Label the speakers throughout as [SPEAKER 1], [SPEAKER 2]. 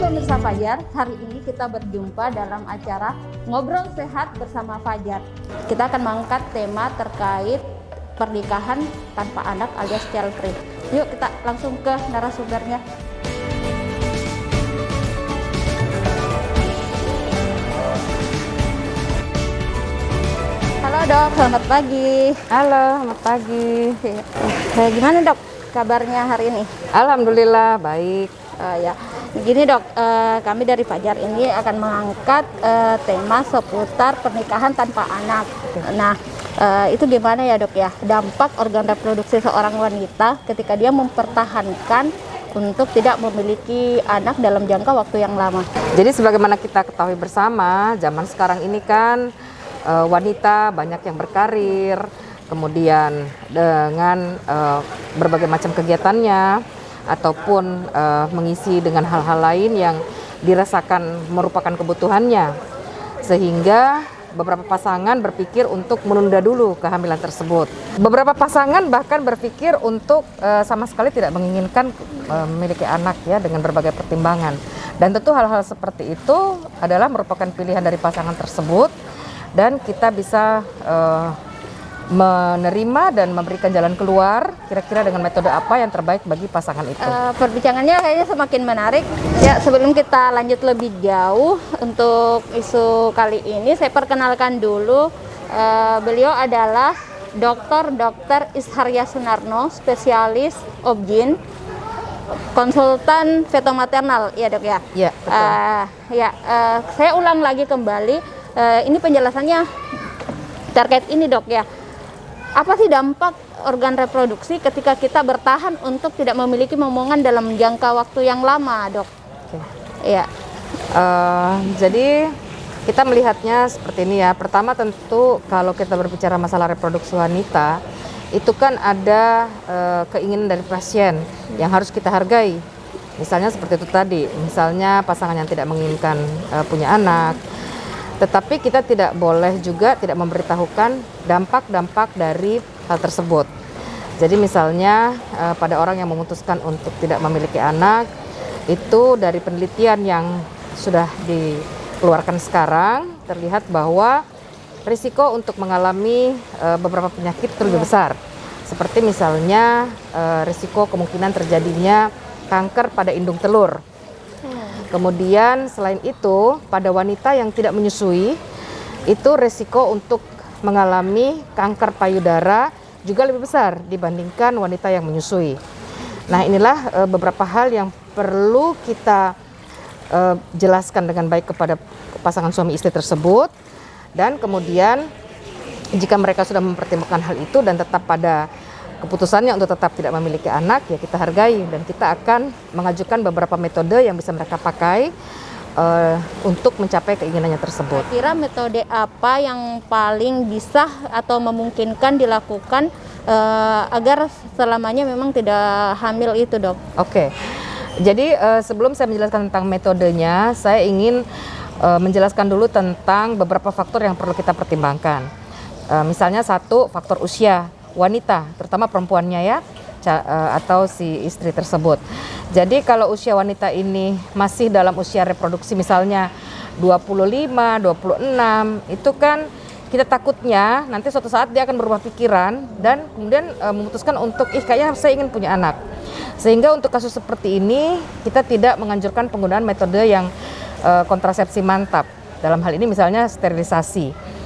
[SPEAKER 1] pemirsa Fajar, hari ini kita berjumpa dalam acara Ngobrol Sehat bersama Fajar. Kita akan mengangkat tema terkait pernikahan tanpa anak alias child free. Yuk kita langsung ke narasumbernya. Halo dok, selamat pagi.
[SPEAKER 2] Halo, selamat pagi.
[SPEAKER 1] Gimana dok kabarnya hari ini?
[SPEAKER 2] Alhamdulillah baik.
[SPEAKER 1] Ya, begini dok, kami dari Fajar ini akan mengangkat tema seputar pernikahan tanpa anak. Nah, itu gimana ya dok ya, dampak organ reproduksi seorang wanita ketika dia mempertahankan untuk tidak memiliki anak dalam jangka waktu yang lama.
[SPEAKER 2] Jadi sebagaimana kita ketahui bersama, zaman sekarang ini kan wanita banyak yang berkarir, kemudian dengan berbagai macam kegiatannya, ataupun mengisi dengan hal-hal lain yang dirasakan merupakan kebutuhannya, sehingga beberapa pasangan berpikir untuk menunda dulu kehamilan tersebut. Beberapa pasangan bahkan berpikir untuk sama sekali tidak menginginkan memiliki anak ya, dengan berbagai pertimbangan. Dan tentu hal-hal seperti itu adalah merupakan pilihan dari pasangan tersebut, dan kita bisa menerima dan memberikan jalan keluar kira-kira dengan metode apa yang terbaik bagi pasangan itu.
[SPEAKER 1] Perbincangannya kayaknya semakin menarik. Ya, sebelum kita lanjut lebih jauh untuk isu kali ini, saya perkenalkan dulu. Beliau adalah Dr. Isharya Sunarno, spesialis OBGYN, konsultan feto-maternal, ya dok ya?
[SPEAKER 2] Iya, betul.
[SPEAKER 1] Saya ulang lagi kembali, ini penjelasannya terkait ini dok ya. Apa sih dampak organ reproduksi ketika kita bertahan untuk tidak memiliki momongan dalam jangka waktu yang lama, dok?
[SPEAKER 2] Oke.
[SPEAKER 1] Ya.
[SPEAKER 2] Jadi kita melihatnya seperti ini ya. Pertama tentu kalau kita berbicara masalah reproduksi wanita, itu kan ada keinginan dari pasien yang harus kita hargai. Misalnya seperti itu tadi, misalnya pasangan yang tidak menginginkan punya anak. Tetapi kita tidak boleh juga tidak memberitahukan dampak-dampak dari hal tersebut. Jadi misalnya pada orang yang memutuskan untuk tidak memiliki anak, itu dari penelitian yang sudah dikeluarkan sekarang, terlihat bahwa risiko untuk mengalami beberapa penyakit itu lebih besar. Seperti misalnya risiko kemungkinan terjadinya kanker pada indung telur. Kemudian selain itu, pada wanita yang tidak menyusui, itu resiko untuk mengalami kanker payudara juga lebih besar dibandingkan wanita yang menyusui. Nah, inilah beberapa hal yang perlu kita jelaskan dengan baik kepada pasangan suami istri tersebut. Dan kemudian jika mereka sudah mempertimbangkan hal itu dan tetap pada keputusannya untuk tetap tidak memiliki anak, ya kita hargai, dan kita akan mengajukan beberapa metode yang bisa mereka pakai untuk mencapai keinginannya tersebut.
[SPEAKER 1] Kira metode apa yang paling bisa atau memungkinkan dilakukan agar selamanya memang tidak hamil itu, dok?
[SPEAKER 2] Oke. Jadi sebelum saya menjelaskan tentang metodenya, saya ingin menjelaskan dulu tentang beberapa faktor yang perlu kita pertimbangkan. Misalnya satu, faktor usia wanita, terutama perempuannya ya, atau si istri tersebut. Jadi kalau usia wanita ini masih dalam usia reproduksi, misalnya 25, 26, itu kan kita takutnya nanti suatu saat dia akan berubah pikiran dan kemudian memutuskan untuk kayaknya saya ingin punya anak. Sehingga untuk kasus seperti ini kita tidak menganjurkan penggunaan metode yang kontrasepsi mantap. Dalam hal ini misalnya sterilisasi.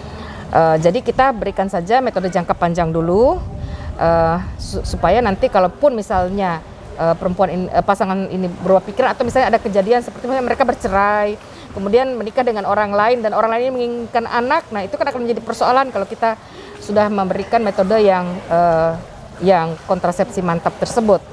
[SPEAKER 2] Jadi kita berikan saja metode jangka panjang dulu supaya nanti kalaupun misalnya pasangan ini berubah pikiran, atau misalnya ada kejadian seperti misalnya mereka bercerai, kemudian menikah dengan orang lain dan orang lain ini menginginkan anak, nah itu kan akan menjadi persoalan kalau kita sudah memberikan metode yang kontrasepsi mantap tersebut.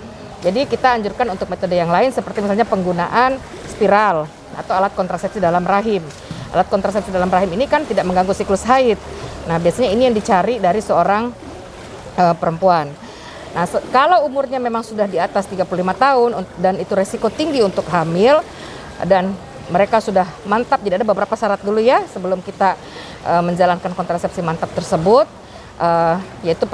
[SPEAKER 2] Jadi kita anjurkan untuk metode yang lain seperti misalnya penggunaan spiral atau alat kontrasepsi dalam rahim. Alat kontrasepsi dalam rahim ini kan tidak mengganggu siklus haid. Nah, biasanya ini yang dicari dari seorang perempuan. Nah, kalau umurnya memang sudah di atas 35 tahun dan itu resiko tinggi untuk hamil dan mereka sudah mantap, jadi ada beberapa syarat dulu ya sebelum kita menjalankan kontrasepsi mantap tersebut. Yaitu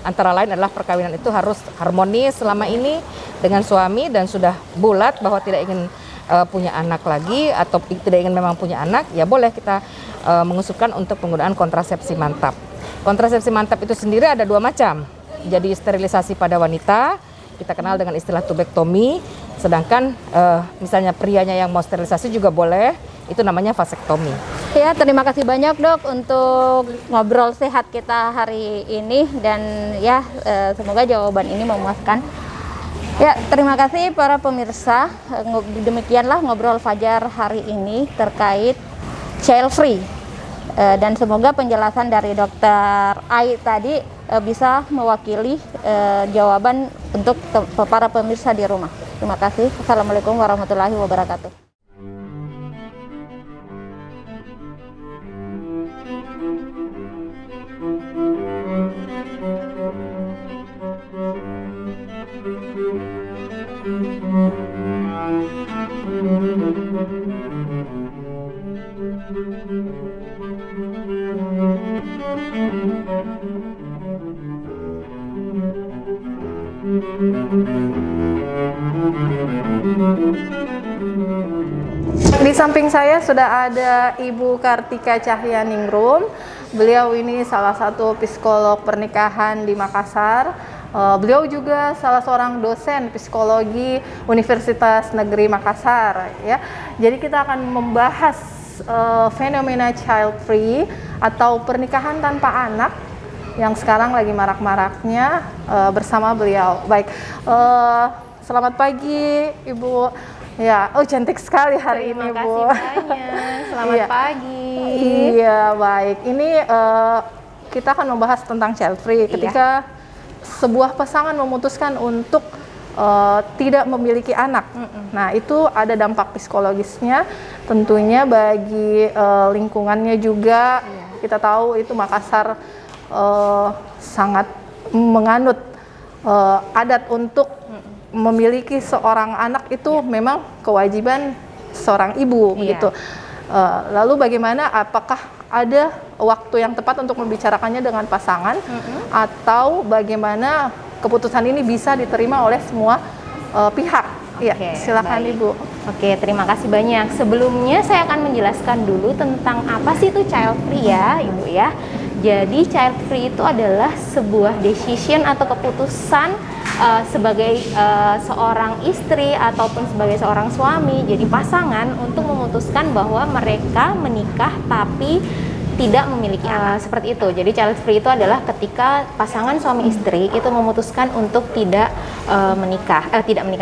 [SPEAKER 2] antara lain adalah perkawinan itu harus harmonis selama ini dengan suami dan sudah bulat bahwa tidak ingin punya anak lagi atau tidak ingin memang punya anak, ya boleh kita mengusulkan untuk penggunaan kontrasepsi mantap. Kontrasepsi mantap itu sendiri ada 2 macam. Jadi sterilisasi pada wanita, kita kenal dengan istilah tubektomi, sedangkan misalnya prianya yang mau sterilisasi juga boleh, itu namanya vasektomi.
[SPEAKER 1] Ya, terima kasih banyak dok untuk ngobrol sehat kita hari ini dan ya semoga jawaban ini memuaskan. Ya, terima kasih para pemirsa. Demikianlah ngobrol Fajar hari ini terkait child free. Dan semoga penjelasan dari Dokter Ai tadi bisa mewakili jawaban untuk para pemirsa di rumah. Terima kasih. Assalamualaikum warahmatullahi wabarakatuh.
[SPEAKER 3] Di samping saya sudah ada Ibu Kartika Cahyaningrum. Beliau ini salah satu psikolog pernikahan di Makassar. Beliau juga salah seorang dosen psikologi Universitas Negeri Makassar. Ya, jadi kita akan membahas fenomena child free atau pernikahan tanpa anak yang sekarang lagi marak-maraknya bersama beliau. Baik, selamat pagi Ibu. Ya, cantik sekali hari ini, Bu.
[SPEAKER 4] Terima kasih banyak. Selamat pagi.
[SPEAKER 3] Iya, baik. Ini kita akan membahas tentang child free. Ketika sebuah pasangan memutuskan untuk tidak memiliki anak. Nah, itu ada dampak psikologisnya tentunya bagi lingkungannya juga. Kita tahu itu Makassar sangat menganut adat untuk memiliki seorang anak itu memang kewajiban seorang ibu begitu. Lalu bagaimana, apakah ada waktu yang tepat untuk membicarakannya dengan pasangan atau bagaimana keputusan ini bisa diterima oleh semua pihak? Iya, silakan baik. Ibu.
[SPEAKER 4] Oke, terima kasih banyak. Sebelumnya saya akan menjelaskan dulu tentang apa sih itu child free ya, Ibu ya. Jadi child free itu adalah sebuah decision atau keputusan sebagai seorang istri ataupun sebagai seorang suami, jadi pasangan untuk memutuskan bahwa mereka menikah tapi tidak memiliki anak, seperti itu. Jadi child free itu adalah ketika pasangan suami istri itu memutuskan untuk tidak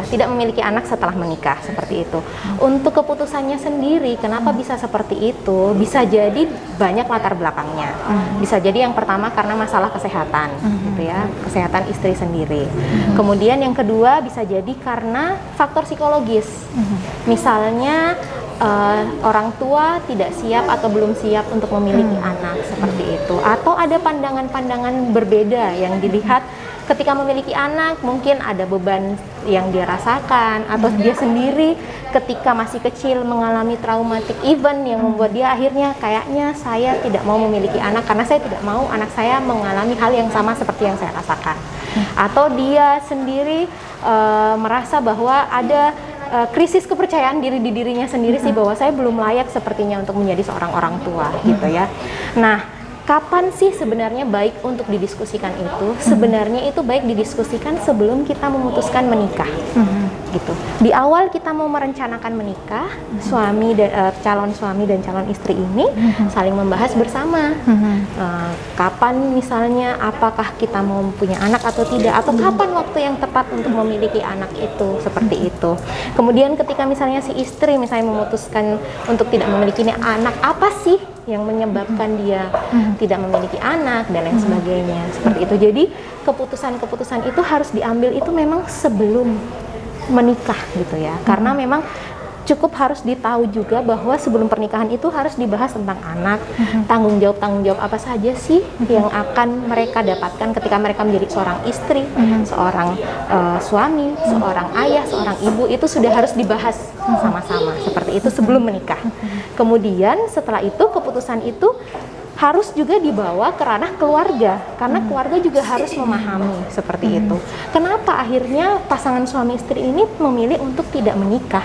[SPEAKER 4] tidak memiliki anak setelah menikah, seperti itu. Untuk keputusannya sendiri, kenapa bisa seperti itu? Bisa jadi banyak latar belakangnya. Bisa jadi yang pertama karena masalah kesehatan, gitu ya, kesehatan istri sendiri. Kemudian yang kedua bisa jadi karena faktor psikologis. Misalnya orang tua tidak siap atau belum siap untuk memiliki anak, seperti itu. Atau ada pandangan-pandangan berbeda yang dilihat ketika memiliki anak, mungkin ada beban yang dia rasakan, atau dia sendiri ketika masih kecil mengalami traumatic event yang membuat dia akhirnya kayaknya saya tidak mau memiliki anak karena saya tidak mau anak saya mengalami hal yang sama seperti yang saya rasakan. Atau dia sendiri merasa bahwa ada krisis kepercayaan diri di dirinya sendiri sih, bahwa saya belum layak sepertinya untuk menjadi seorang orang tua, gitu ya. Nah, kapan sih sebenarnya baik untuk didiskusikan itu? Sebenarnya itu baik didiskusikan sebelum kita memutuskan menikah, gitu. Di awal kita mau merencanakan menikah, suami dan calon suami dan calon istri ini saling membahas bersama. Kapan misalnya, apakah kita mau punya anak atau tidak, atau kapan waktu yang tepat untuk memiliki anak itu, seperti itu. Kemudian ketika misalnya si istri misalnya memutuskan untuk tidak memiliki anak, apa sih yang menyebabkan dia tidak memiliki anak dan lain sebagainya, seperti itu. Jadi keputusan-keputusan itu harus diambil itu memang sebelum menikah, gitu ya, karena memang cukup harus ditahu juga bahwa sebelum pernikahan itu harus dibahas tentang anak, tanggung jawab apa saja sih yang akan mereka dapatkan ketika mereka menjadi seorang istri, seorang suami, seorang ayah, seorang ibu, itu sudah harus dibahas sama-sama seperti itu sebelum menikah. Kemudian setelah itu keputusan itu harus juga dibawa ke ranah keluarga, karena keluarga juga harus memahami seperti itu. Kenapa akhirnya pasangan suami istri ini memilih untuk tidak menikah,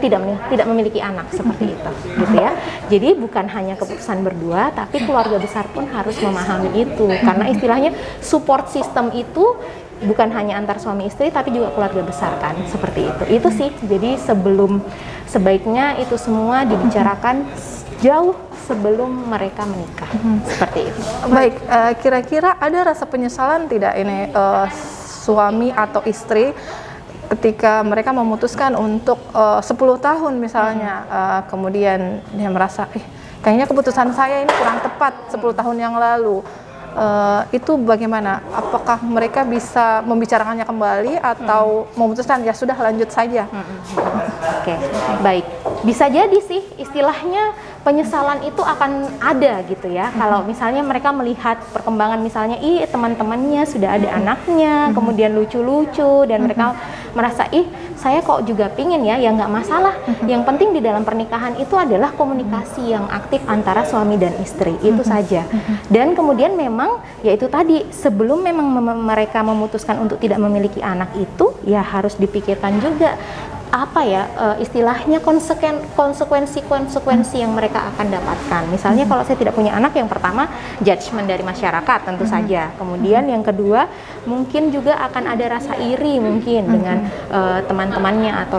[SPEAKER 4] tidak memiliki anak seperti itu, gitu ya. Jadi bukan hanya keputusan berdua, tapi keluarga besar pun harus memahami itu, karena istilahnya support system itu bukan hanya antar suami istri tapi juga keluarga besar kan, seperti itu. Itu sih, jadi sebaiknya itu semua dibicarakan jauh sebelum mereka menikah, seperti itu.
[SPEAKER 3] Baik, kira-kira ada rasa penyesalan tidak ini suami atau istri ketika mereka memutuskan untuk 10 tahun misalnya, kemudian dia merasa, kayaknya keputusan saya ini kurang tepat 10 tahun yang lalu. Itu bagaimana? Apakah mereka bisa membicarakannya kembali atau memutuskan ya sudah lanjut saja?
[SPEAKER 4] Oke, baik. Bisa jadi sih istilahnya penyesalan itu akan ada gitu ya. Kalau misalnya mereka melihat perkembangan misalnya teman-temannya sudah ada anaknya, kemudian lucu-lucu dan mereka merasa saya kok juga pingin ya nggak masalah. Yang penting di dalam pernikahan itu adalah komunikasi yang aktif antara suami dan istri, itu saja. Dan kemudian memang yaitu tadi sebelum memang mereka memutuskan untuk tidak memiliki anak itu ya harus dipikirkan juga istilahnya konsekuensi yang mereka akan dapatkan. Misalnya kalau saya tidak punya anak, yang pertama judgement dari masyarakat tentu saja. Kemudian yang kedua mungkin juga akan ada rasa iri mungkin dengan teman-temannya atau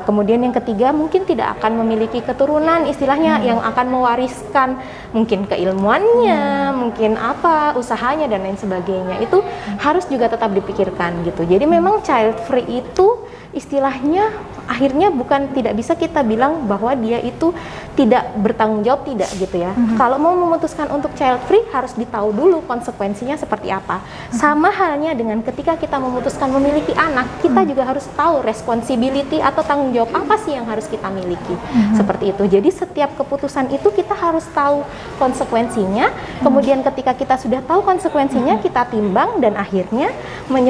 [SPEAKER 4] kemudian yang ketiga mungkin tidak akan memiliki keturunan istilahnya yang akan mewariskan mungkin keilmuannya, mungkin usahanya dan lain sebagainya. Itu harus juga tetap dipikirkan gitu. Jadi memang child free itu istilahnya akhirnya bukan tidak bisa kita bilang bahwa dia itu tidak bertanggung jawab, tidak gitu ya. Kalau mau memutuskan untuk child free harus ditahu dulu konsekuensinya seperti apa. Sama halnya dengan ketika kita memutuskan memiliki anak, kita juga harus tahu responsibility atau tanggung jawab apa sih yang harus kita miliki. Seperti itu. Jadi setiap keputusan itu kita harus tahu konsekuensinya. Kemudian ketika kita sudah tahu konsekuensinya, kita timbang dan akhirnya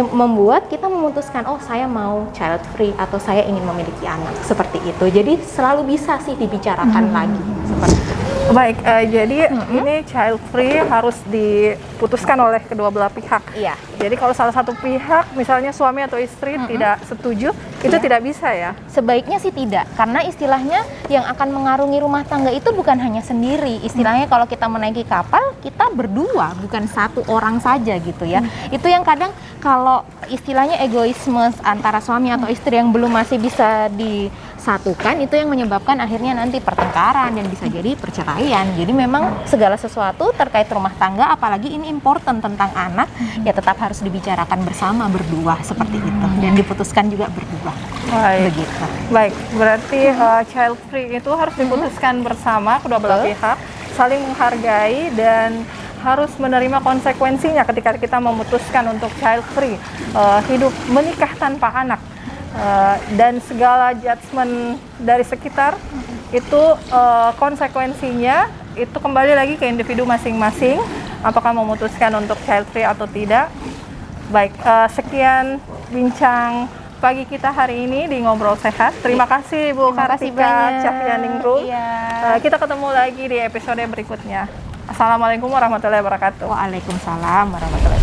[SPEAKER 4] membuat kita memutuskan saya mau child free atau saya ingin memiliki anak, seperti itu. Jadi selalu bisa sih dibicarakan lagi seperti itu.
[SPEAKER 3] Baik, jadi ini child free harus diputuskan oleh kedua belah pihak.
[SPEAKER 4] Iya.
[SPEAKER 3] Jadi kalau salah satu pihak, misalnya suami atau istri tidak setuju, itu tidak bisa ya?
[SPEAKER 4] Sebaiknya sih tidak, karena istilahnya yang akan mengarungi rumah tangga itu bukan hanya sendiri. Istilahnya kalau kita menaiki kapal, kita berdua, bukan satu orang saja gitu ya. Itu yang kadang kalau istilahnya egoisme antara suami atau istri yang belum masih bisa disatukan, itu yang menyebabkan akhirnya nanti pertengkaran dan bisa jadi perceraian. Jadi memang segala sesuatu terkait rumah tangga, apalagi ini important tentang anak, ya tetap harus dibicarakan bersama berdua seperti itu dan diputuskan juga berdua.
[SPEAKER 3] Baik.
[SPEAKER 4] Begitu.
[SPEAKER 3] Baik, berarti child free itu harus diputuskan bersama kedua belah pihak, saling menghargai dan harus menerima konsekuensinya ketika kita memutuskan untuk child free, hidup menikah tanpa anak, dan segala judgement dari sekitar itu konsekuensinya itu kembali lagi ke individu masing-masing, apakah memutuskan untuk child free atau tidak. Baik, sekian bincang pagi kita hari ini di Ngobrol Sehat. Terima kasih Bu Kartika Cahyaningrum. Kita ketemu lagi di episode berikutnya. Assalamualaikum warahmatullahi wabarakatuh.
[SPEAKER 4] Waalaikumsalam warahmatullahi wabarakatuh.